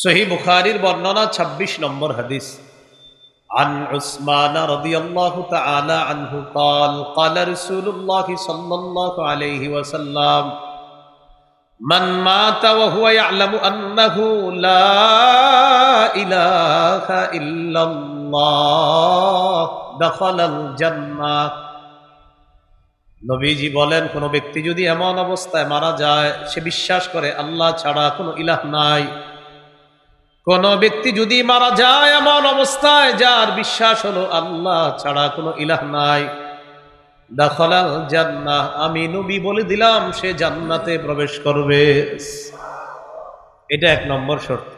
সহিহ বুখারীর বর্ণনা ২৬ নম্বর হাদিস। عن عثمان رضي الله تعالى عنه قال قال رسول الله صلى الله عليه وسلم من مات وهو يعلم أنه لا إله إلا الله دخل الجنة। নবীজি বলেন, কোন ব্যক্তি যদি এমন অবস্থায় মারা যায় সে বিশ্বাস করে আল্লাহ ছাড়া কোনো ইলাহ নাই, কোন ব্যক্তি যদি মারা যায় এমন অবস্থায় যার বিশ্বাস হলো আল্লাহ ছাড়া কোনো ইলাহ নাই, দাখালাল জান্নাহ, আমি নবী বলে দিলাম সে জান্নাতে প্রবেশ করবে। এটা ১ নম্বর শর্ত।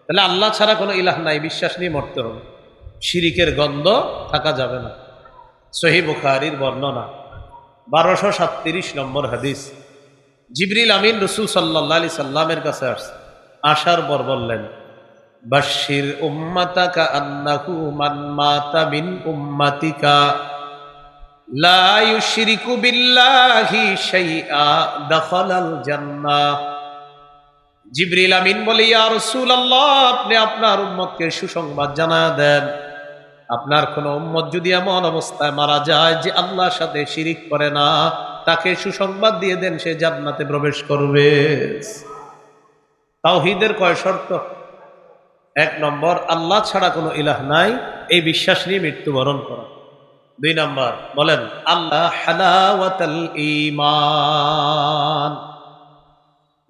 তাহলে আল্লাহ ছাড়া কোনো ইলাহ নাই বিশ্বাস নিয়ে মরতে হবে, শিরিকের গন্ধ থাকা যাবে না। সহিহ বুখারীর বর্ণনা ১২৩৭ নম্বর হাদিস। জিবরিল আমিন রাসূল সাল্লাল্লাহু আলাইহি সাল্লামের কাছে আসছে, আসার পর বললেন, বাশশির উম্মাতাকা আন্নাহু মান মাতা মিন উম্মাতিকা লা ইউশরিকু বিল্লাহি শাইআ দাখালাল জান্নাহ। জিবরিল আমিন বলে, ইয়া রাসূলুল্লাহ, আপনি আপনার উম্মতকে সুসংবাদ জানায়া দেন, আপনার কোন উম্মত যদি এমন অবস্থায় মারা যায় যে আল্লাহর সাথে শিরিক করে না, তাকে সুসংবাদ দিয়ে দেন সে জান্নাতে প্রবেশ করবে। তাওহীদের কয় শর্ত? ১ নম্বর, আল্লাহ ছাড়া কোনো ইলাহ নাই এই বিশ্বাস নিয়ে মৃত্যুবরণ করা। ২ নম্বর, বলেন আল্লাহ হালাওয়াতাল ঈমান।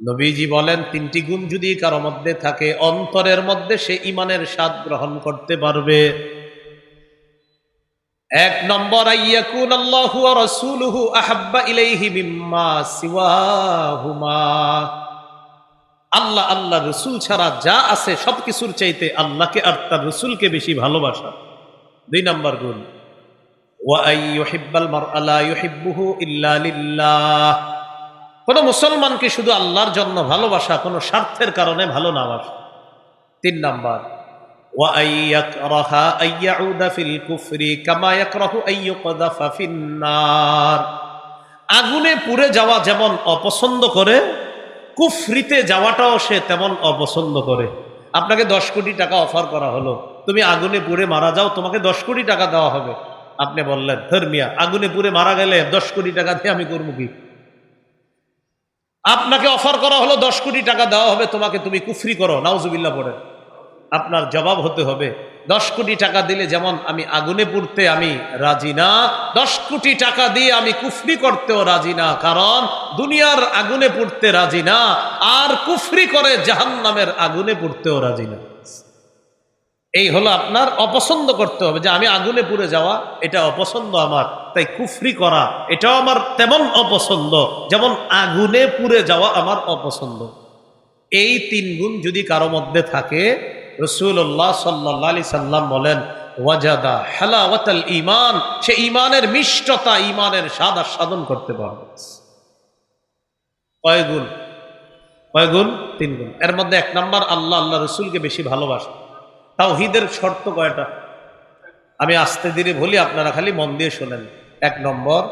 নবীজি বলেন ৩টি গুণ যদি কারো মধ্যে থাকে অন্তরের মধ্যে, সে ঈমানের স্বাদ গ্রহণ করতে পারবে। ১ নম্বর, আইয়াকুন আল্লাহু ওয়া রাসূলুহু আহাব্বা ইলাইহি মিম্মা সিওয়াহুমা। আল্লাহ আল্লাহ রসুল ছাড়া যা আছে সবকিছুর চাইতে আল্লাহকে আর তার রসুলকে বেশি ভালোবাসা। ২ নম্বর গুণ, ওয়া আইয়ুহিব্বাল মারআ লা ইউহিব্বুহু ইল্লা লিল্লাহ। কোন মুসলমানকে শুধু আল্লাহর জন্য ভালোবাসা, কোন স্বার্থের কারণে ভালো না বাসা। ৩ নম্বর, ওয়া আইয়াকরাহা আইয়াউদা ফিল কুফরি কামা ইয়াকরাহু আইয়ুকযাফা ফিন নার। আগুনে পুড়ে যাওয়া যেমন অপছন্দ করে, কুফরিতে যাওয়াটাও সে তেমন অপছন্দ করে। আপনাকে ১০ কোটি টাকা অফার করা হলো, তুমি আগুনে পুড়ে মারা যাও, তোমাকে ১০ কোটি টাকা দেওয়া হবে। আপনি বললেন, ধর্মিয়া আগুনে পুড়ে মারা গেলে ১০ কোটি টাকা দিয়ে আমি করবো কি? আপনাকে অফার করা হলো ১০ কোটি টাকা দেওয়া হবে তোমাকে, তুমি কুফরি করো, নাউজুবিল্লাহ পড়ে। আপনার জবাব হতে হবে, ১০ কোটি টাকা দিলে যেমন আমি আগুনে পুড়তে আমি রাজি না, ১০ কোটি টাকা দিয়ে আমি কুফরি করতেও রাজি না, কারণ দুনিয়ার আগুনে পুড়তে রাজি না, আর কুফরি করে জাহান্নামের আগুনে পুড়তেও রাজি না। এই হলো আপনার অপছন্দ করতে হবে, যে আমি আগুনে পুড়ে যাওয়া এটা অপছন্দ আমার, তাই কুফরি করা এটাও আমার তেমন অপছন্দ যেমন আগুনে পুড়ে যাওয়া আমার অপছন্দ। এই ৩ গুণ যদি কারো মধ্যে থাকে, রাসূলুল্লাহ সাল্লাল্লাহু আলাইহি সাল্লাম বলেন, ওয়াজাদা হালাওয়াতাল ঈমান, সে ঈমানের মিষ্টতা, ঈমানের স্বাদ আস্বাদন করতে পারবে। কয় গুণ? ৩ গুণ। এর মধ্যে ১ নম্বর, আল্লাহ আল্লাহ রসুলকে বেশি ভালোবাসা। তাওহীদের শর্ত কয়টা? আমি আস্তে ধীরে বলি, আপনারা খালি মন দিয়ে শোনেন। ১ নম্বর,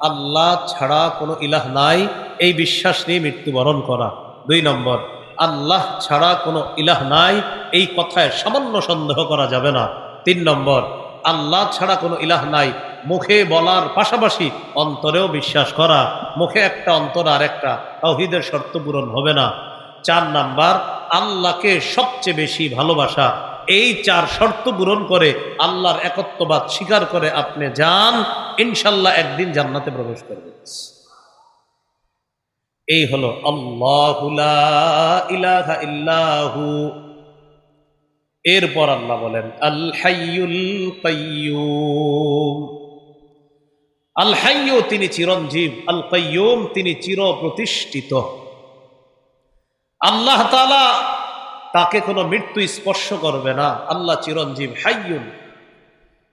আল্লাহ ছাড়া কোনো ইলাহ নাই এই বিশ্বাস নিয়ে মৃত্যুবরণ করা। ২ নম্বর, আল্লাহ ছাড়া কোনো ইলাহ নাই এই কথায় সামান্য সন্দেহ করা যাবে না। ৩ নম্বর, আল্লাহ ছাড়া কোনো ইলাহ নাই মুখে বলার পাশাপাশি অন্তরেও বিশ্বাস করা। মুখে একটা, অন্তর আর একটা, তাওহীদের শর্ত পূরণ হবে না। ৪ নম্বর, আল্লাহকে সবচেয়ে বেশি ভালোবাসা। এই ৪ শর্ত পূরণ করে আল্লাহর একত্ববাদ স্বীকার করে আপনি যান, ইনশাল্লাহ একদিন জান্নাতে প্রবেশ করবেন। এই হলো আল্লাহু লা ইলাহা ইল্লাহু। এরপর আল্লাহ বলেন আল হাইয়ুল কাইয়্যুম। আল হাইয়্যু তিনি চিরঞ্জীব, আল কাইয়্যুম তিনি চিরপ্রতিষ্ঠিত। আল্লাহ তাআলা তাকে কোনো মৃত্যু স্পর্শ করবে না, আল্লাহ চিরঞ্জীব, হাইয়ুন।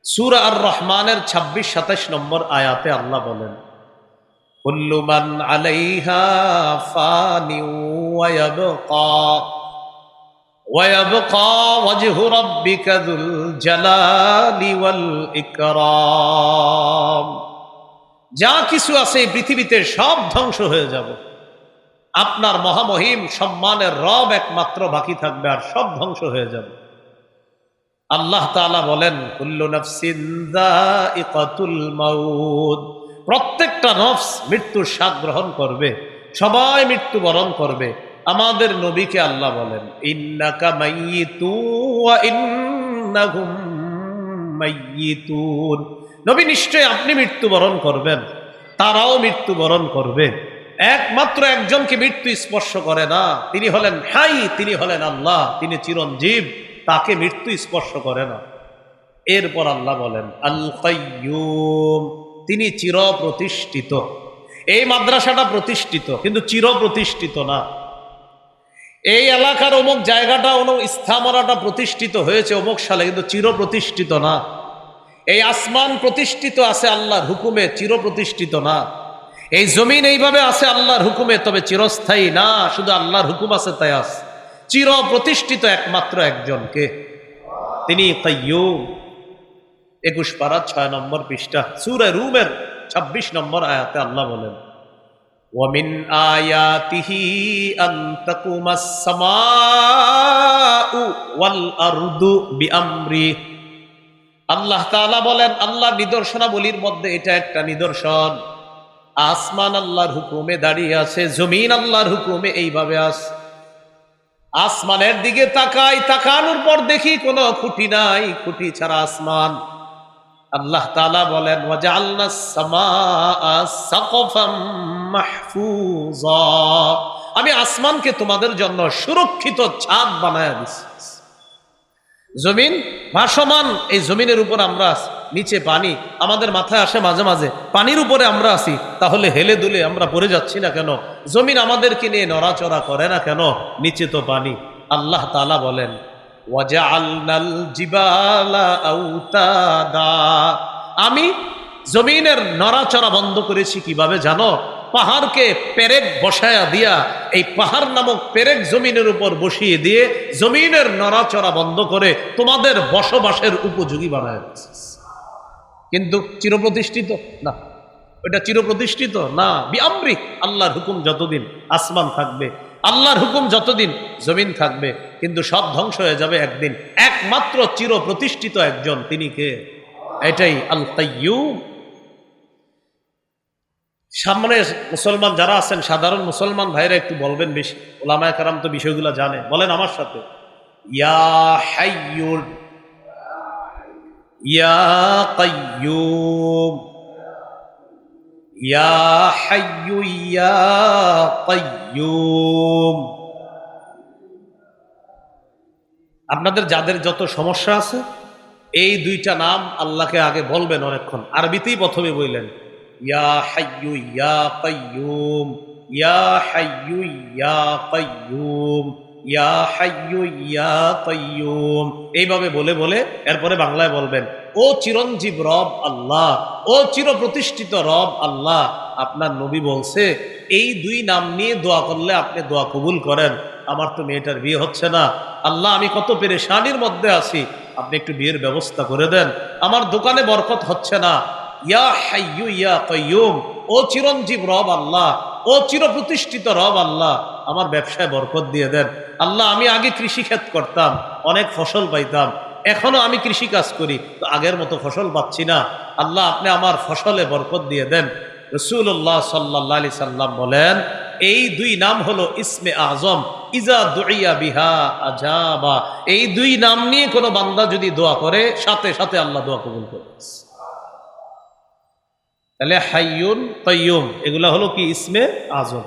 সূরা আর রহমানের ২৬-২৭ নম্বর আয়াতে আল্লাহ বলেন, কুল্লু মান আলাইহা ফানিউ ওয়া ইয়াবকা ওয়াজহু রাব্বিকা যুল জালালি ওয়াল ইকরাম। যা কিছু আছে এই পৃথিবীতে সব ধ্বংস হয়ে যাবে, আপনার মহামহিম সম্মানের রব একমাত্র বাকি থাকবে, আর সব ধ্বংস হয়ে যাবে। আল্লাহ তাআলা বলেন, কুল্লু নাফসিন যায়িকাতুল মাউত, প্রত্যেকটা নফস মৃত্যুর স্বাদ গ্রহণ করবে, সবাই মৃত্যুবরণ করবে। আমাদের নবীকে আল্লাহ বলেন, ইন্নাকা মাইয়িতু ওয়া ইন্নাহুম মাইয়িতুন, নবী নিশ্চয় আপনি মৃত্যুবরণ করবেন, তারাও মৃত্যুবরণ করবে। একমাত্র একজনকে মৃত্যু স্পর্শ করে না, তিনি হলেন হাই, তিনি হলেন আল্লাহ, তিনি চিরঞ্জীব, তাকে মৃত্যু স্পর্শ করে না। এরপর আল্লাহ বলেন আল কাইয়্যুম, তিনি চির প্রতিষ্ঠিত। এই মাদ্রাসাটা প্রতিষ্ঠিত কিন্তু চির প্রতিষ্ঠিত না। এই এলাকার অমুক জায়গাটা অমুক স্থাপনাটা প্রতিষ্ঠিত হয়েছে অমুক সালে, কিন্তু চির প্রতিষ্ঠিত না। এই আসমান প্রতিষ্ঠিত আছে আল্লাহর হুকুমে, চির প্রতিষ্ঠিত না। এই জমিন এইভাবে আছে আল্লাহর হুকুমে, তবে চিরস্থায়ী না, শুধু আল্লাহর হুকুম আছে তাই আছে। চির প্রতিষ্ঠিত একমাত্র একজনকে, তিনি কাইয়্যুম। 21 পারা 6 নম্বর পৃষ্ঠা সূরা রুমের 26 নম্বর আয়াতে আল্লাহ বলেন, ওয়ামিন আয়াতিহি আন তাকুমাস সামাউ ওয়াল আরদু বিআমরি। আল্লাহ তাআলা বলেন, আল্লাহর নিদর্শনাবলীর মধ্যে এটা একটা নিদর্শন, আসমান আল্লাহর হুকুমে দাঁড়িয়ে আছে, জমিন আল্লাহর হুকুমে এইভাবে আছে। আসমানের দিকে তাকাই, তাকানোর পর দেখি কোনো খুঁটি নাই, খুঁটি ছাড়া আসমান। আল্লাহ তাআলা বলেন, ওয়াজআলনাস সামাআ সাকফাম মাহফুজা, আমি আসমানকে তোমাদের জন্য সুরক্ষিত ছাদ বানায়া দিছি। জমিন ভাসমান, এই জমিনের উপর আমরা আছি, নিচে পানি, আমাদের মাথায় আসে মাঝে মাঝে পানির উপরে আমরা আছি, তাহলে হেলে দুলে আমরা পড়ে যাচ্ছি না কেন? জমিন আমাদেরকে নিয়ে নড়াচড়া করে না কেন? নিচে তো পানি। আল্লাহ তাআলা বলেন, ওয়াজআলনাল জিবালা আওতাদা, আমি জমিনের নড়াচড়া বন্ধ করেছি কিভাবে জানো? পাহাড়কে পেরেক বসায়া দিয়া, এই পাহাড় নামক পেরেক জমিনের উপর বসিয়ে দিয়ে জমিনের নড়াচড়া বন্ধ করে তোমাদের বসবাসের উপযোগী বানায় দিয়েছে। কিন্তু চিরপ্রতিষ্ঠিত না, ওটা চিরপ্রতিষ্ঠিত না। বিআমরি, আল্লাহর হুকুম যতদিন আসমান থাকবে, আল্লাহর হুকুম যতদিন জমিন থাকবে, কিন্তু সব ধ্বংস হয়ে যাবে একদিন। একমাত্র চিরপ্রতিষ্ঠিত একজন, তিনি কে? এটাই আল কাইয়্যুম। সামনে মুসলমান যারা আছেন, সাধারণ মুসলমান ভাইরা একটু বলবেন বেশি, ওলামায়ে কেরাম তো বিষয়গুলো জানে, বলেন আমার সাথে, ইয়া হাইয়ুন ইয়া কাইয়্যুম, ইয়া হাইয়ু ইয়া কাইয়্যুম। আপনাদের যাদের যত সমস্যা আছে, এই দুইটা নাম আল্লাহকে আগে বলবেন অনেকক্ষণ, আরবিতেই প্রথমে বললেন, ইয়া হাইয়ু ইয়া কাইয়্যুম, ইয়া হাইয়ু ইয়া কাইয়্যুম, ইয়া হাইয়ু ইয়া কাইয়্যুম, এইভাবে বলে বলে এরপরে বাংলায় বলবেন, ও চিরঞ্জীব রব আল্লাহ, ও চির প্রতিষ্ঠিত রব আল্লাহ, আপনার নবী বলছে এই দুই নাম নিয়ে দোয়া করলে আপনি দোয়া কবুল করেন। আমার তো মেয়েটার বিয়ে হচ্ছে না, আল্লাহ আমি কত পেরেশানির মধ্যে আছি, আপনি একটু বিয়ের ব্যবস্থা করে দেন। আমার দোকানে বরকত হচ্ছে না, ইয়া হাইয়ু ইয়া কাইয়্যুম, ও চিরঞ্জীব রব আল্লাহ, ও চির প্রতিষ্ঠিত রব আল্লাহ, আমার ব্যবসায় বরকত দিয়ে দেন। আল্লাহ আমি আগে কৃষিক্ষেত করতাম, অনেক ফসল পাইতাম, এখনো আমি কৃষি কাজ করি, তো আগের মতো ফসল পাচ্ছি না, আল্লাহ আপনি আমার ফসলে বরকত দিয়ে দেন। রাসূলুল্লাহ সাল্লাল্লাহু আলাইহি সাল্লাম বলেন, এই দুই নাম হলো ইসমে আজম, ইজা দুইয়া বিহা আজাবা। এই দুই নাম নিয়ে কোনো বান্দা যদি দোয়া করে, সাথে সাথে আল্লাহ দোয়া কবুল করে। তাহলে হাইয়ুন কাইয়্যুম এগুলা হলো কি? ইসমে আজম।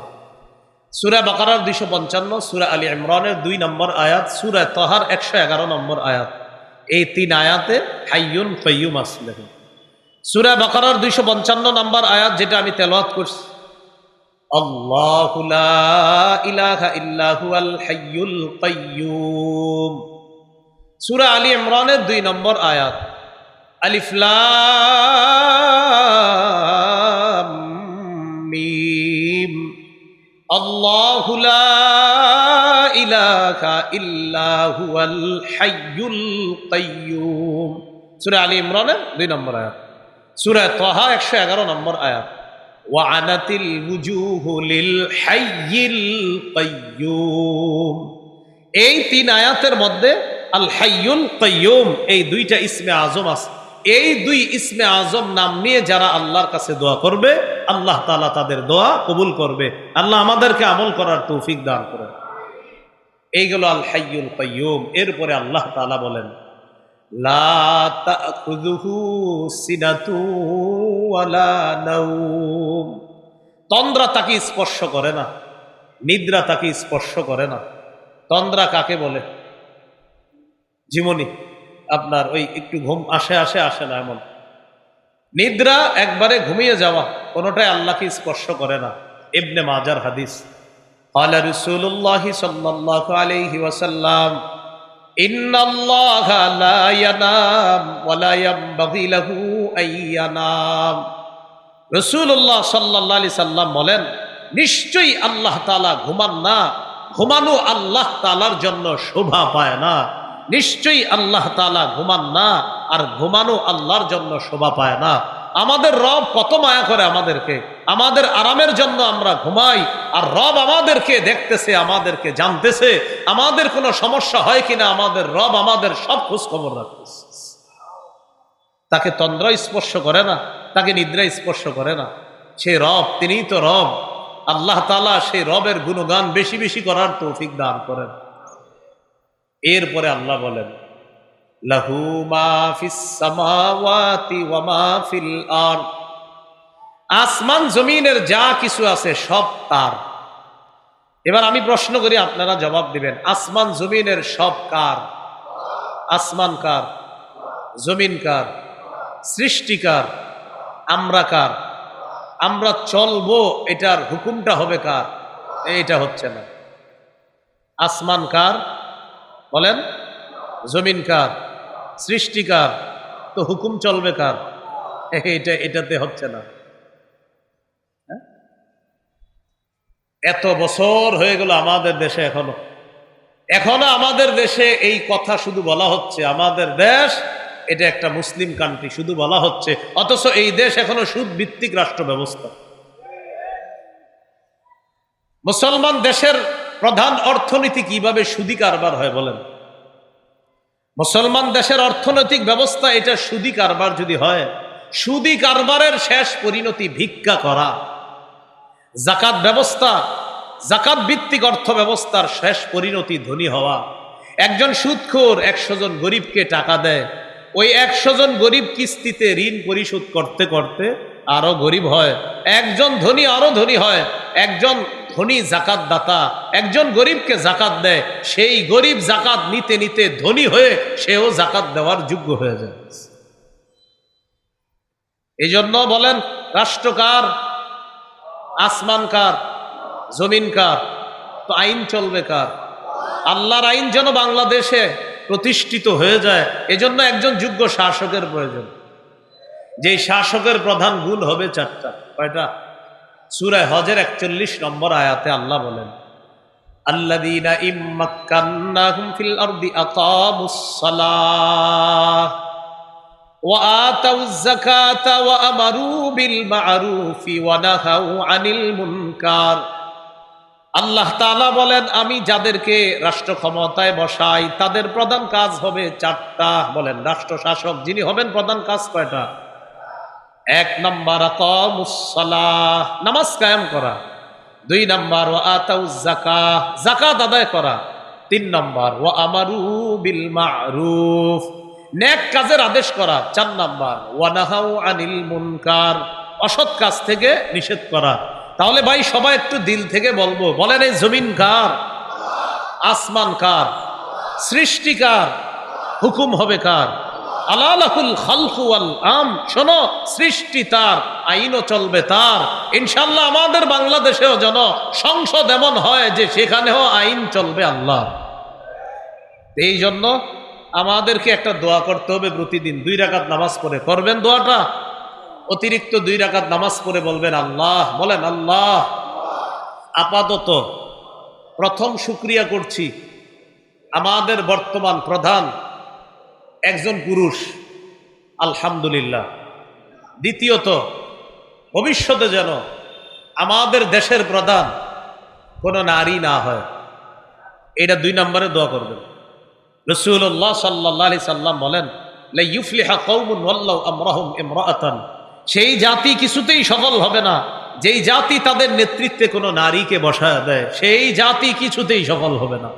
সূরা বাকারার 255, সূরা আলী ইমরানের 2 নম্বর আয়াত, সূরা তাহার 111 নম্বর আয়াত, এই 3 আয়াতে হাইয়ুন কাইয়্যুম আসলে। সূরা বাকারার 255 নম্বর আয়াত যেটা আমি তেলাওয়াত করছি, আল্লাহু লা ইলাহা ইল্লা হুয়াল হাইয়ুল কাইয়্যুম। সূরা আলী ইমরানের 2 নম্বর আয়াত, আলিফ লাম মিম, আল্লাহু লা ইলাহা ইল্লা হুয়াল হাইয়ুল কাইয়্যুম। সূরা আলী ইমরানের 2 নম্বর আয়াত। সূরা তাহা 111 নম্বর আয়াত। ওয়ানাতিল ওয়ুজুহু লিল হাইয়িল কাইয়্যুম। এই 3 আয়াতের মধ্যে আল হাইয়ুল কাইয়্যুম এই 2টা ইসমে আজম আছে। এই 2 ইসমে আজম নাম নিয়ে যারা আল্লাহর কাছে দোয়া করবে, আল্লাহ তাআলা তাদের দোয়া কবুল করবে। আল্লাহ আমাদেরকে আমল করার তৌফিক দান করেন। এইগুলো আল হাইয়ুল কাইয়্যুম। এরপরে আল্লাহ তাআলা বলেন, লা তাখুযুহু সিনাতু ওয়ালা নাওম। তন্দ্রা তাকে স্পর্শ করে না, নিদ্রা তাকে স্পর্শ করে না। তন্দ্রা কাকে বলে? জীবনী আপনার ওই একটু ঘুম আসে না এমন। নিদ্রা একবারে ঘুমিয়ে যাওয়া, কোনোটাই আল্লাহকে স্পর্শ করে না। ইবনে মাজার হাদিস, ক্বালা রাসূলুল্লাহ সাল্লাল্লাহু আলাইহি ওয়াসাল্লাম, ইন্নাল্লাহা লা ইয়ানাম ওয়া লা ইয়ানবাগি লাহু আন ইয়ানাম। রাসূলুল্লাহ সাল্লাল্লাহু আলাইহি সাল্লাম বলেন, নিশ্চয়ই আল্লাহ তাআলা ঘুমান না, ঘুমানো আল্লাহ তাআলার জন্য শোভা পায় না। নিশ্চয়ই আল্লাহ তাআলা ঘুমান না, আর ঘুমানো আল্লাহর জন্য শোভা পায় না। আমাদের রব কত মায়া করে আমাদেরকে, আমাদের আরামের জন্য আমরা ঘুমাই, আর রব আমাদেরকে দেখতেছে, আমাদেরকে জানতেছে, আমাদের কোনো সমস্যা হয় কিনা আমাদের রব আমাদের সব খোঁজ খবর রাখতেছে। তাকে তন্দ্রা স্পর্শ করে না, তাকে নিদ্রা স্পর্শ করে না। সে রব, তিনিই তো রব। আল্লাহ তাআলা সেই রবের গুণগান বেশি বেশি করার তৌফিক দান করেন। এরপরে আল্লাহ বলেন, লাহু মা ফিস সামাওয়াতি ওয়া মা ফিল আরদ। আসমান জমিনের যা কিছু আছে সব তার। এবার আমি প্রশ্ন করি, আপনারা জবাব দিবেন, আসমান জমিনের সব কার? আসমান কার? জমিন কার? সৃষ্টিকার? আমরা কার? আমরা চলবো এটার হুকুমটা হবে কার? এটা হচ্ছে না। আসমান কার বলেন? জমিন কার? সৃষ্টিকার। তো হুকুম চলবে কার? এটাতে হচ্ছে না। এত বছর হয়ে গেল আমাদের দেশে, এখনো আমাদের দেশে এই কথা শুধু বলা হচ্ছে। আমাদের দেশ এটা একটা মুসলিম কান্ট্রি, শুধু বলা হচ্ছে, অথচ এই দেশ এখনো সুদ ভিত্তিক রাষ্ট্র ব্যবস্থা। মুসলমান দেশের প্রধান অর্থনীতি কিভাবে সুদি কারবার হয় বলেন? মুসলমান দেশের অর্থনৈতিক ব্যবস্থা এটা সুদি কারবার যদি হয়, সুদি কারবারের শেষ পরিণতি ভিক্ষা করা। জাকাত ব্যবস্থা, জাকাত ভিত্তিক অর্থ ব্যবস্থার শেষ পরিণতি ধনী হওয়া। একজন সুদখোর 100 জন গরিবকে টাকা দেয়, ওই 100 জন গরিব কিস্তিতে ঋণ পরিশোধ করতে করতে আরো গরিব হয়। একজন ধনী আরো ধনী হয়। একজন ধনী জাকাত দাতা একজন গরিবকে জাকাত দেয়, সেই গরিব জাকাত নিতে নিতে ধনী হয়ে সেও জাকাত দেওয়ার যোগ্য হয়ে যায়। এই জন্য বলেন, রাষ্ট্র কার? আসমান কার? জমিন কার? তো আইন চলবে কার? আল্লাহর আইন যেন বাংলাদেশে প্রতিষ্ঠিত হয়ে যায়, এজন্য একজন যোগ্য শাসকের প্রয়োজন। যেই শাসকের প্রধান গুণ হবে 4টা। কয়টা? সূরা হজের 41 নম্বর আয়াতে আল্লাহ বলেন, আল্লাযীনা ইম্মাক্কান্নাহুম ফিল আরদি আকামুস সালাহ ওয়া আতাউয যাকাতা ওয়া আমারু বিল মা'রুফি ওয়া নাহাউ আনিল মুনকার। আল্লাহ তাআলা বলেন, আমি যাদেরকে রাষ্ট্র ক্ষমতায় বসাই তাদের প্রধান কাজ হবে 4টা। বলেন, রাষ্ট্র শাসক যিনি হবেন প্রধান কাজ কয়টা? 1 নাম্বার আকামুস সালাহ, নামাজ কায়েম করা। 2 নাম্বার ওয়া আতাউয যাকাহ, যাকাত আদায় করা। 3 নাম্বার ওয়া আমারু বিল মা'রুফ, নেক কাজের আদেশ করা। 4 নাম্বার ওয়া নাহাউ আনিল মুনকার, অসৎ কাজ থেকে নিষেধ করা। তাহলে ভাই সবাই একটু দিল থেকে বলবো, বলেন এই জমিন কার? আসমান কার? সৃষ্টিকার? হুকুম হবে কার? আলালাহুল খালকু ওয়াল আম। শোনো, সৃষ্টি তার, আইনও চলবে তার। ইনশাআল্লাহ আমাদের বাংলাদেশেও যেন সংসদ এমন হয় যে সেখানেও আইন চলবে আল্লাহ। এই জন্য আমাদেরকে একটা দোয়া করতে হবে প্রতিদিন 2 রাকাত নামাজ পড়ে। করবেন দোয়াটা? অতিরিক্ত 2 রাকাত নামাজ পড়ে বলবেন আল্লাহ। বলেন আল্লাহ, আপাতত প্রথম শুকরিয়া করছি আমাদের বর্তমান প্রধান একজন পুরুষ, আলহামদুলিল্লাহ। দ্বিতীয়ত ভবিষ্যতে যেন আমাদের দেশের প্রধান কোন নারী না হয়, এটা 2 নম্বরে দোয়া করবেন। রাসূলুল্লাহ সাল্লাল্লাহু আলাইহি সাল্লাম বলেন, লা ইউফলিহা কওমুন ওয়াল্লাহু আমরাহুম ইমরাআতান, সেই জাতি কিছুতেই সফল হবে না যেই জাতি তাদের নেতৃত্বে কোনো নারীকে বসায় দেয়, সেই জাতি কিছুতেই সফল হবে না।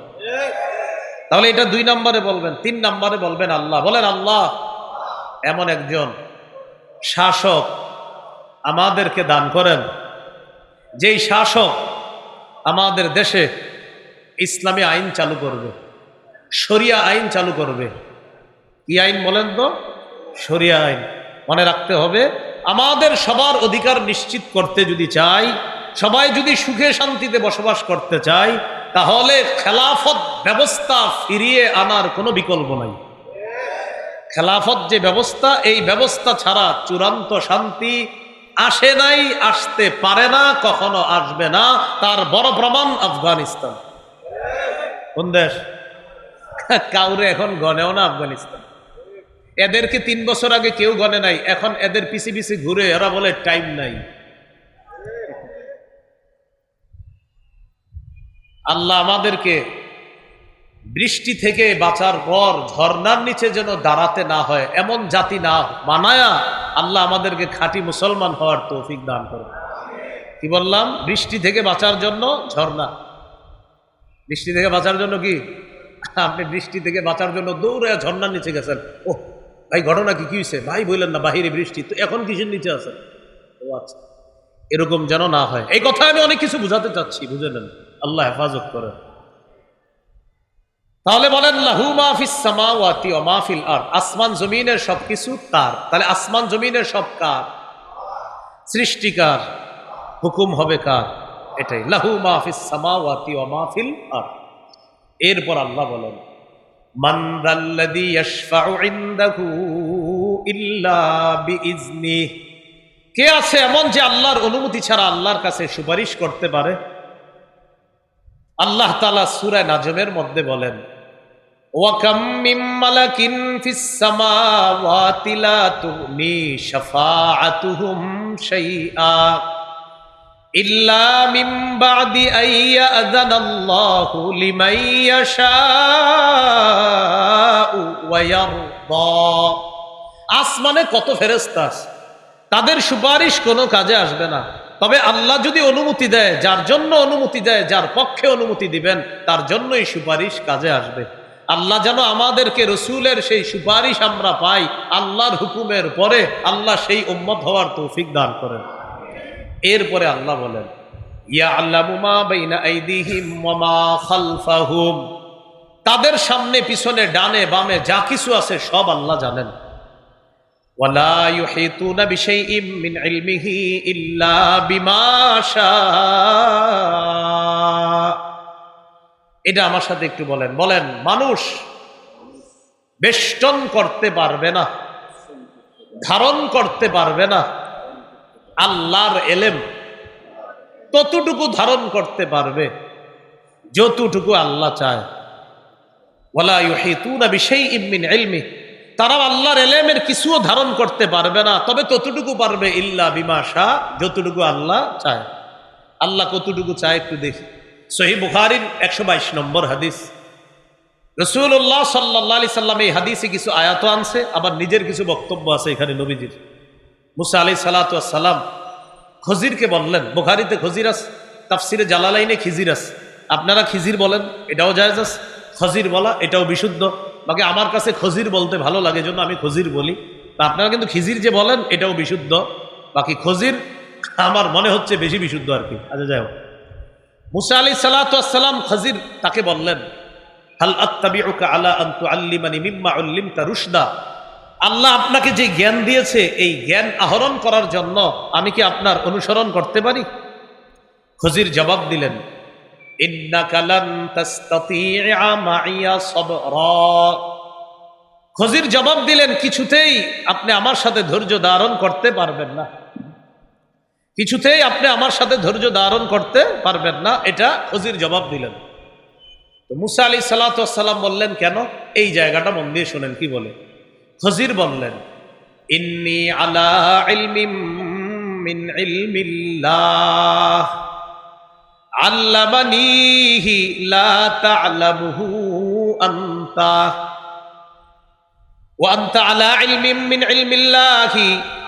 তাহলে এটা 2 নম্বরে বলবেন। 3 নম্বরে বলবেন আল্লাহ, বলেন আল্লাহ এমন একজন শাসক আমাদেরকে দান করেন, যেই শাসক আমাদের দেশে ইসলামী আইন চালু করবে, শরিয়া আইন চালু করবে। কি আইন বলেন তো? শরিয়া আইন। মনে রাখতে হবে, আমাদের সবার অধিকার নিশ্চিত করতে যদি চাই, সবাই যদি সুখে শান্তিতে বসবাস করতে চাই, তাহলে খেলাফত ব্যবস্থা ফিরিয়ে আনার কোনো বিকল্প নাই। খেলাফত যে ব্যবস্থা, এই ব্যবস্থা ছাড়া চূড়ান্ত শান্তি আসে নাই, আসতে পারে না, কখনো আসবে না। তার বড় প্রমাণ আফগানিস্তান। কোন দেশ? কাউরে এখন গনেও না আফগানিস্তান। এদেরকে 3 বছর আগে কেউ গনে নাই, এখন এদের পিছে পিছে ঘুরে এরা বলে টাইম নাই। আল্লাহ আমাদেরকে বৃষ্টি থেকে বাঁচার পর ঝর্ণার নিচে যেন দাঁড়াতে না হয় এমন জাতি না বানায়া আল্লাহ আমাদেরকে খাঁটি মুসলমান হওয়ার তৌফিক দান করে। কি বললাম? বৃষ্টি থেকে বাঁচার জন্য ঝর্ণা। বৃষ্টি থেকে বাঁচার জন্য কি? আপনি বৃষ্টি থেকে বাঁচার জন্য দৌড়ে ঝর্ণার নিচে গেছেন। ও ভাই, ঘটনা কি হয়েছে? ভাই বললেন না বাহিরে বৃষ্টি, তো এখন কিসের নিচে আছেন? ও আচ্ছা, এরকম যেন না হয়। এই কথা আমি অনেক কিছু বুঝাতে চাচ্ছি, বুঝে নেন। আল্লাহ হেফাজত করেন। তাহলে বলেন লাহু মা ফিস সামাওয়াতি ওয়া মা ফিল আরদ, আসমান জমিনের সবকিছু তার। তাহলে আসমান জমিনের সব কার? সৃষ্টিকার। হুকুম হবে কার? এটাই, লাহু মা ফিস সামাওয়াতি ওয়া মা ফিল আরদ। এরপর আল্লাহ বলেন, মান যাল্লাযী ইয়াশফাউ ইনদাহু ইল্লা বিইজনিহি, কে আছে এমন যে আল্লাহর অনুমতি ছাড়া আল্লাহর কাছে সুপারিশ করতে পারে? আল্লাহ তাআলা সূরা নাজমের মধ্যে বলেন, ওয়া কাম মিন মালাকিন ফিস সামাওয়াতি লা তুগনি শাফাআতুহুম শাইআ ইল্লা মিন বা'দি আন ইয়াযানাল্লাহু লিমান ইয়াশাউ ওয়া ইয়ারদা। আসমানে কত ফেরেশতা আছে, তাদের সুপারিশ কোনো কাজে আসবে না। তবে আল্লাহ যদি অনুমতি দেয়, যার জন্য অনুমতি দেয়, যার পক্ষে অনুমতি দিবেন, তার জন্যই সুপারিশ কাজে আসবে। আল্লাহ যেন আমাদেরকে রসুলের সেই সুপারিশ আমরা পাই, আল্লাহর হুকুমের পরে আল্লাহ সেই উম্মত হওয়ার তৌফিক দান করেন। এরপরে আল্লাহ বলেন, ইয়ালামু মা বাইনা আইদিহিম ওয়া মা খালফাহুম, তাদের সামনে পিছনে ডানে বামে যা কিছু আছে সব আল্লাহ জানেন। ওয়ালা ইউহিতুনা বিশাইইম মিন ইলমিহি ইল্লা বিমা শাআ। এটা আমার সাথে একটু বলেন, বলেন মানুষ বেষ্টন করতে পারবে না, ধারণ করতে পারবে না আল্লাহর এলেম। ততটুকু ধারণ করতে পারবে যতটুকু আল্লাহ চায়। ওয়ালা ইউহিতুনা বিশাইইম মিন ইলমিহি, তারা আল্লাহর এলেমের কিছুও ধারণ করতে পারবে না, তবে ততটুকু পারবে ইল্লা বিমা শাআ, যতটুকু আল্লাহ চায়। আল্লাহ কতটুকু চায় একটু দেখি। সহিহ বুখারীর 122 নম্বর হাদিস। রাসূলুল্লাহ সাল্লাল্লাহু আলাইহি সাল্লাম এই হাদিসে কিছু আয়াত আনছে, আবার নিজের কিছু বক্তব্য আছে এখানে নবীজির। মুসা আলাইহিস সালাতু ওয়াস সালাম খজিরকে বললেন, বুখারীতে খজির আছে, তাফসিরে জালালাইনে খিজির আছে। আপনারা খিজির বলেন, এটাও জায়েজ আছে। খজির বলা এটাও বিশুদ্ধ। বাকি আমার কাছে খজির বলতে ভালো লাগে, জন্য আমি খজির বলি। তা আপনারা কিন্তু খিজির যে বলেন এটাও বিশুদ্ধ। বাকি খজির আমার মনে হচ্ছে বেশি বিশুদ্ধ আর কি। আচ্ছা যাই হোক, মুসা আলাইহিস সালাতু ওয়াস সালাম খজির তাকে বললেন, হাল আত্তাবিউকা আলা আন তুআল্লিমানি মিম্মা উল্লিমতা রুশদা, আল্লাহ আপনাকে যে জ্ঞান দিয়েছে এই জ্ঞান আহরণ করার জন্য আমি কি আপনার অনুসরণ করতে পারি? খজির জবাব দিলেন, ইন্নাকা লান তাসতাতিআ মাইয়া সাবরা। খজির জবাব দিলেন, কিছুতেই আপনি আমার সাথে ধৈর্য ধারণ করতে পারবেন না, কিছুতেই আপনি আমার সাথে ধৈর্য ধারণ করতে পারবেন না। এটা খজির জবাব দিলেন। তো মুসা আলাইহিস সালাতু ওয়াস সালাম বললেন, কেন? এই জায়গাটা মন দিয়ে শুনেন কি বলে। খজির বললেন, ইন্নী আলা ইলমিম মিন ইলমিল্লাহ আল্লামানিহি লা তা'লামুহু আনতা ওয়া আনতা আলা ইলমিন মিন ইলমিল্লাহি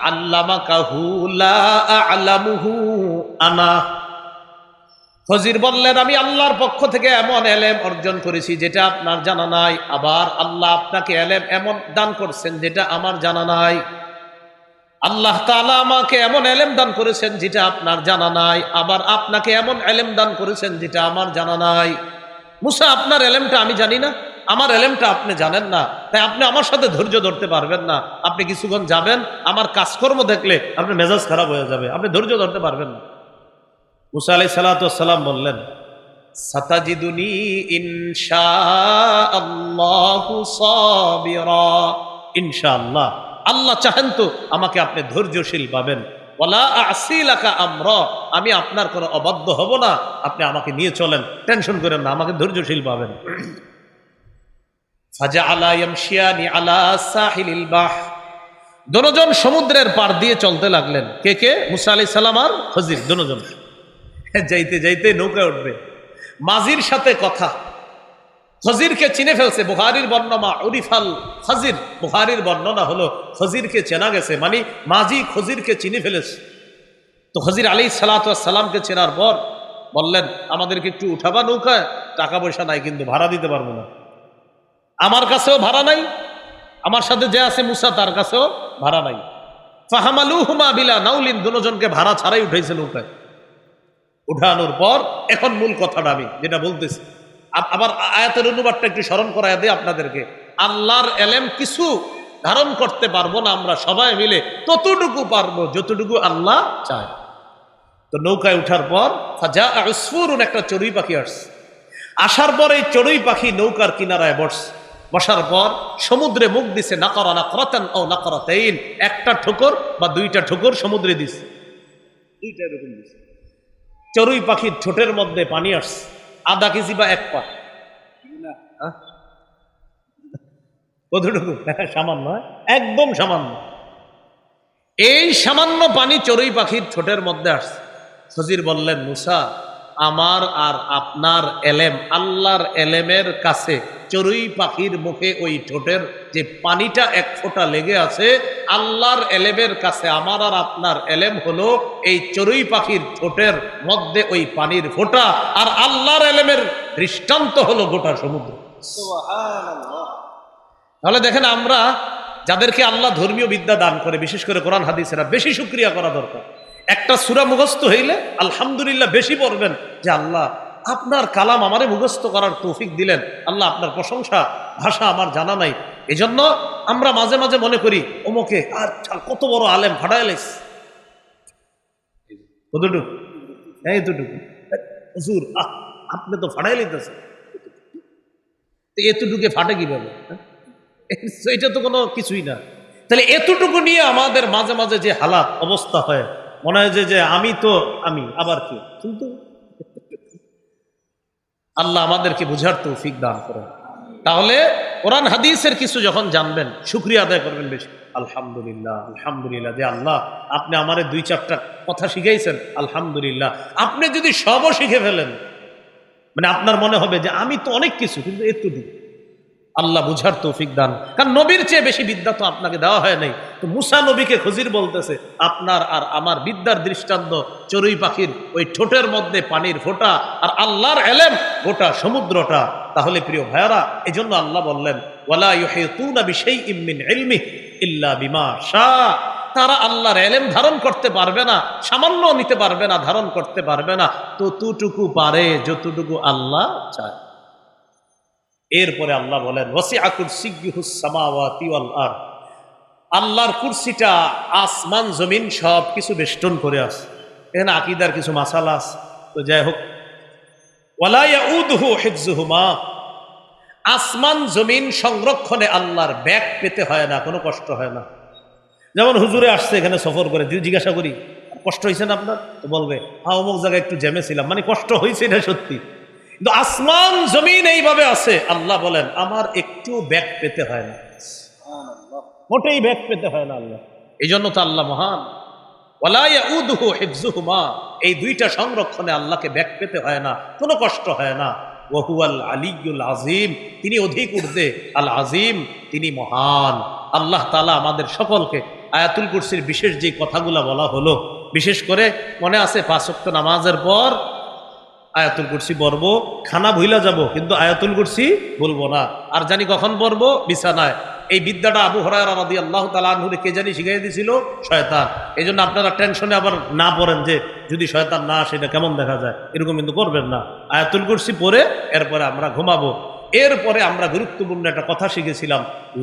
আল্লামাকাহু লা আ'লামুহু আনা। খজির বললেন, আমি আল্লাহর পক্ষ থেকে এমন এলেম অর্জন করেছি যেটা আপনার জানা নাই, আবার আল্লাহ আপনাকে এলেম এমন দান করছেন যেটা আমার জানা নাই। আল্লাহ তাআলা আমাকে এমন এলেম দান করেছেন যেটা আপনার জানা নাই, আবার আপনাকে এমন এলেম দান করেছেন যেটা আমার জানা নাই। মুসা, আপনার এলেমটা আমি জানি না, আমার এলেমটা আপনি জানেন না, তাই আপনি আমার সাথে ধৈর্য ধরতে পারবেন না। আপনি কিছুক্ষণ যাবেন, আমার কাজকর্ম দেখলে আপনার মেজাজ খারাপ হয়ে যাবে, আপনি ধৈর্য ধরতে পারবেন না। মুসা আলাইহিস সালাতু ওয়াস সালাম বললেন, সাতাজিদুনি ইনশাআল্লাহু সাবিরা। ইনশাআল্লাহ, আল্লাহ চাহেন তো আমাকে আপনি ধৈর্যশীল পাবেন। ওয়ালা আসি লাকা আমরা, আমি আপনার কোনো অবাধ্য হব না, আপনি আমাকে নিয়ে চলেন, টেনশন করেন না, আমাকে ধৈর্যশীল পাবেন। ফাজআলা ইয়ামশিয়ানি আলা সাহিলিল বাহর, দুজন সমুদ্রের পার দিয়ে চলতে লাগলেন। কে কে? মুসা আলাইহিস সালাম আর খজির, দুজন। যাইতে যাইতে নৌকা উঠবে, মাঝির সাথে কথা। খজিরকে চিনে ফেলছে, বুখারীর বর্ণনা উরিফাল খজির, বুখারীর বর্ণনা হলো খজিরকে চেনা গেছে, মানে মাঝি খজিরকে চিনে ফেলেছে। তো খজির আলাইহিস সালাতু ওয়াস সালামকে চেনার পর বললেন, আমাদেরকে একটু উঠাবা নৌকায়, টাকা পয়সা নাই কিন্তু ভাড়া দিতে পারবো না, আমার কাছেও ভাড়া নাই, আমার সাথে যে আছে মুসা তার কাছেও ভাড়া নাই। ফাহামালুহুমা বিলা নাউলিন, দুজনকে ভাড়া ছাড়াই উঠাইছে নৌকায়। উঠানোর পর এখন মূল কথাটা আমি যেটা বলতেছি, আবার আয়াতের অনুবাদটা একটু স্মরণ করায় দেয় আপনাদেরকে। আল্লাহর এলেম কিছু ধারণ করতে পারবো না আমরা সবাই মিলে, ততটুকু পারবো যতটুকু আল্লাহ চায়। তো নৌকায় উঠার পর ফাজা উসফুরুন, একটা চড়ুই পাখি আসছে। আসার পর এই চড়ুই পাখি নৌকার কিনারায় বসছে। বসার পর সমুদ্রে মুখ দিছে, নাকরা নাকরাতান ও নাকরাতাইন, একটা ঠোকর বা দুইটা ঠোকর সমুদ্রে দিছে, দুইটা এরকম দিছে। চড়ুই পাখির ঠোঁটের মধ্যে পানি আসছে, আধা কেজি বা এক পা, কতটুকু? সামান্য, একদম সামান্য। এই সামান্য পানি চড়ুই পাখির ঠোঁটের মধ্যে আসছে। খজির বললেন, মুসা, আমার আর আপনার এলেম আল্লাহর এলেমের কাছে চড়ুই পাখির মুখে ওই ঠোঁটের যে পানিটা এক ফোঁটা লেগে আছে, আল্লাহর এলেমের কাছে আমার আর আপনার এলেম হলো এই চড়ুই পাখির ঠোঁটের মধ্যে ওই পানির ফোঁটা, আর আল্লাহর এলেমের দৃষ্টান্ত হলো গোটা সমুদ্র। তাহলে দেখেন, আমরা যাদেরকে আল্লাহ ধর্মীয় বিদ্যা দান করে, বিশেষ করে কোরআন হাদিসেরা, বেশি শুকরিয়া করা দরকার। একটা সূরা মুখস্থ হইলে আলহামদুলিল্লাহ বেশি পড়বেন, যে আল্লাহ আপনার কালাম আমারে মুখস্থ করার তৌফিক দিলেন, আল্লাহ আপনার প্রশংসা, ভাষা আমার জানা নাই। এজন্য আমরা মাঝে মাঝে মনে করি ওমকে আর কত বড় আলেম, ফাটাই লাইস, কতটুকু? এইটুকু। হুজুর আপনি তো ফাটাই লাইতেছেন, এতটুকু ফাটে কিভাবে? এটা তো কোনো কিছুই না। তাহলে এতটুকু নিয়ে আমাদের মাঝে মাঝে যে হালাত অবস্থা হয়, মনে হয় যে আমি তো আমি, আবার কি, কিন্তু আল্লাহ আমাদেরকে বুঝার তৌফিক দান করেন। তাহলে কোরআন হাদিসের কিছু যখন জানবেন, শুকরিয়া আদায় করবেন বেশি। আলহামদুলিল্লাহ, আলহামদুলিল্লাহ যে আল্লাহ আপনি আমারে দুই চারটা কথা শিখাইছেন, আলহামদুলিল্লাহ। আপনি যদি সবও শিখে ফেলেন, মানে আপনার মনে হবে যে আমি তো অনেক কিছু, কিন্তু এতটুকু। আল্লাহ বুঝার তৌফিক দান। কারণ নবীর চেয়ে বেশি বিদ্যা তো আপনাকে দেওয়া হয় নাই। তো মুসা নবীকে খজির বলতেছে, আপনার আর আমার বিদ্যার দৃষ্টান্ত চড়ুই পাখির ওই ঠোঁটের মধ্যে পানির ফোঁটা, আর আল্লাহর এলেম গোটা সমুদ্রটা। তাহলে প্রিয় ভাইয়ারা, এই জন্য আল্লাহ বললেন, ওয়ালা ইউহিতুনা বিশাইইম মিন ইলমিহি ইল্লা বিমা শাআ। তারা আল্লাহর এলেম ধারণ করতে পারবে না, সামান্য নিতে পারবে না, ধারণ করতে পারবে না, ততটুকু পারে যতটুকু আল্লাহ চায়। এরপরে আল্লাহ বলেন, ওয়াসিআ কুরসিয়্যুহুস সামাওয়াতি ওয়াল আরদ, আল্লাহর কুরসিটা আসমান জমিন সব কিছু বেষ্টন করে আছে। এখানে আকীদার কিছু মাসালা আছে, তো যাই হোক। ওয়ালা ইয়াউদুহু হিফযুহুমা, আসমান জমিন সংরক্ষণে আল্লাহর ব্যাগ পেতে হয় না, কোনো কষ্ট হয় না। যেমন হুজুরে আসছে এখানে সফর করে, যদি জিজ্ঞাসা করি কষ্ট হয়েছে না আপনার, তো বলবে হ্যাঁ অমুক জায়গায় একটু জ্যামে ছিলাম, মানে কষ্ট হয়েছে এটা সত্যি। কিন্তু আসমান জমিন এইভাবে আছে, আল্লাহ বলেন আমার একটু ব্যাগ পেতে হয় না, মোটেই ব্যাগ পেতে হয় না আল্লাহ। এই জন্য তো আল্লাহ মহান। ওয়ালা ইয়াউদুহু হিফযুহুমা, এই দুইটা সংরক্ষণে আল্লাহকে ব্যাক পেতে হয় না, কোনো কষ্ট হয় না। ওয়া হুয়াল আলিয়্যুল আযীম, তিনি অধিক ঊর্ধ্বে, আল আযীম, তিনি মহান। আল্লাহ তাআলা আমাদের সকলকে আয়াতুল কুরসির বিশেষ যে কথাগুলো বলা হলো, বিশেষ করে মনে আছে 5 ওয়াক্ত নামাজের পর আয়াতুল কুরসি পড়বো, খানা ভুইলা যাব কিন্তু আয়াতুল কুরসি বলবো না। আর জানি কখন পড়বো? বিছানায়। এই বিদ্যাটা আবু হুরায়রা রাদিয়াল্লাহু তাআলা আনহু কে জানি শিখিয়ে দিয়েছিল? শয়তান। এই জন্য আপনারা টেনশনে আবার না পড়েন যে যদি শয়তান না আসে এটা কেমন দেখা যায়, এরকম কিন্তু করবেন না। আয়াতুল কুরসি পড়ে এরপরে আমরা ঘুমাবো। এরপরে আমরা গুরুত্বপূর্ণ একটা কথা শিখেছিলাম,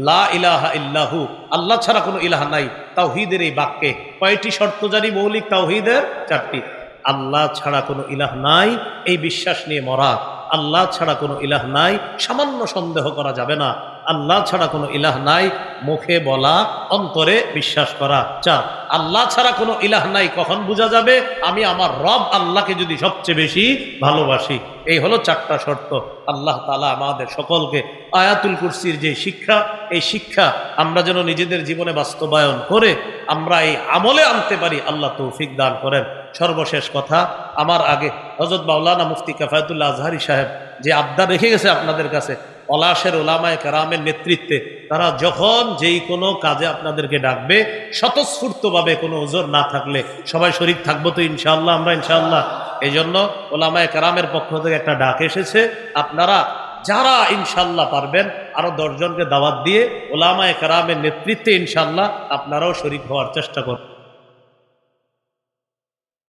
লা ইলাহা ইল্লাহু, আল্লাহ ছাড়া কোনো ইলাহা নাই। তাওহীদের এই বাক্যে কয়টি শর্ত জানি? মৌলিক তাওহীদের 4টি। আল্লাহ ছাড়া কোনো ইলাহ নাই, এই বিশ্বাস নিয়ে মরা। আল্লাহ ছাড়া কোনো ইলাহ নাই, সামান্য সন্দেহ করা যাবে না। আল্লাহ ছাড়া কোনো ইলাহ নাই, মুখে বলা, অন্তরে বিশ্বাস করা। 4, আল্লাহ ছাড়া কোনো ইলাহ নাই কখন বোঝা যাবে? আমি আমার রব আল্লাহকে যদি সবচেয়ে বেশি ভালোবাসি। এই হলো 4টা শর্ত। আল্লাহ তাআলা আমাদের সকলকে আয়াতুল কুরসির যে শিক্ষা, এই শিক্ষা আমরা যেন নিজেদের জীবনে বাস্তবায়ন করে আমরা এই আমলে আনতে পারি, আল্লাহ তৌফিক দান করেন। সর্বশেষ কথা, আমার আগে হযরত মাওলানা মুফতি কিফায়াতুল্লাহ আজহারী সাহেব যে আবদার রেখে গেছে আপনাদের কাছে, পলাশের ওলামায়ে কেরামের নেতৃত্বে তারা যখন যেই কোনো কাজে আপনাদেরকে ডাকবে, স্বতঃস্ফূর্তভাবে কোনো ওজর না থাকলে সবাই শরীক থাকবো তো ইনশাআল্লাহ, আমরা ইনশাআল্লাহ। এই জন্য ওলামায়ে কেরামের পক্ষ থেকে একটা ডাক এসেছে, আপনারা যারা ইনশাআল্লাহ পারবেন আরো 10 জনকে দাওয়াত দিয়ে ওলামায়ে কেরামের নেতৃত্বে ইনশাআল্লাহ আপনারাও শরীক হওয়ার চেষ্টা করুন।